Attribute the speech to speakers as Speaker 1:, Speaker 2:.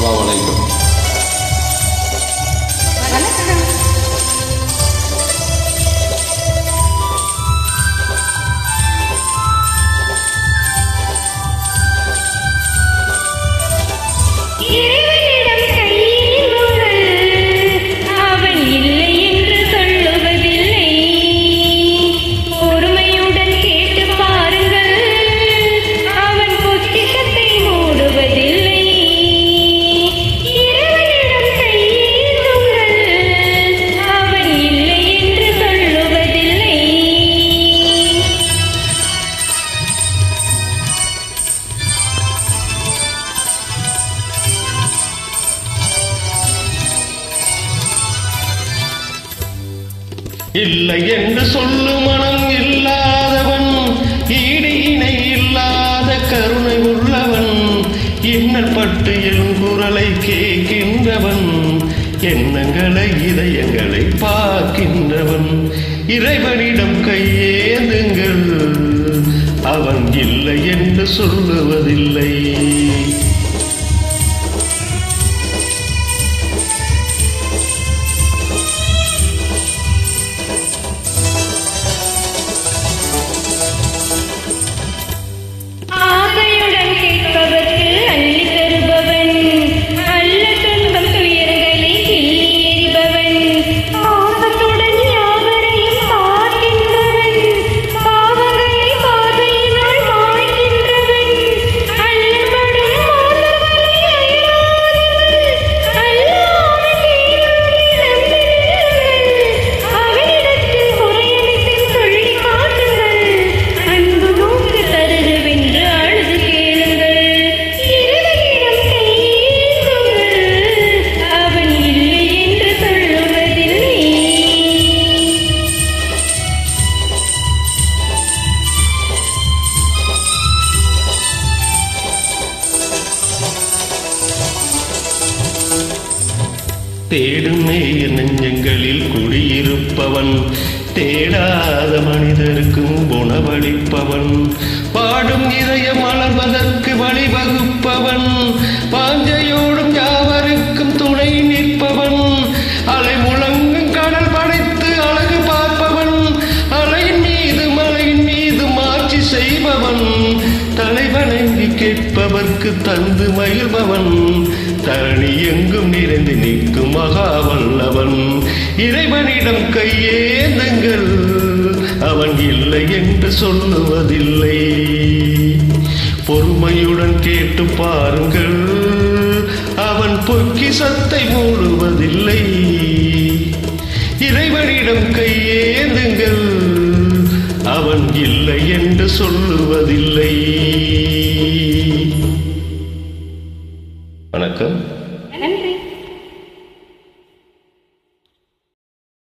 Speaker 1: அஸ்ஸலாமு அலைக்கும்.
Speaker 2: இல்லை என்று சொல்லு மனம் இல்லாதவன், ஈடு இணை இல்லாத கருணை உள்ளவன், இன்னல் பட்டு என் குரலை கேட்கின்றவன், எண்ணங்களை இதயங்களை பார்க்கின்றவன், இறைவனிடம் கையேந்துங்கள், அவன் இல்லை என்று சொல்லுவதில்லை. தேடும் நேய நெஞ்சங்களில் குடியிருப்பவன், தேடாத மனிதருக்கும் குணவளிப்பவன், பாடும் இதய மலர்வதற்கு வழிவகுப்பவன், பாஞ்சையோடும் யாவருக்கும் துணை நிற்பவன், அலை முழங்கும் கடல் படைத்து அழகு பார்ப்பவன், அலையின் மீது மாட்சி செய்பவன், தலைவணங்கி கேட்பவர்க்கு தந்து மகிழ்பவன், தரணி எங்கும் நிறைந்து நிற்கும் மகாவல்லவன், இறைவனிடம் கையேந்துங்கள், அவன் இல்லை என்று சொல்லுவதில்லை. பொறுமையுடன் கேட்டு பாருங்கள், அவன் பொக்கிஷத்தை மூடுவதில்லை. இறைவனிடம் கையேந்துங்கள், அவன் இல்லை என்று சொல்லுவதில்லை.
Speaker 1: வணக்கம்.
Speaker 3: நன்றி.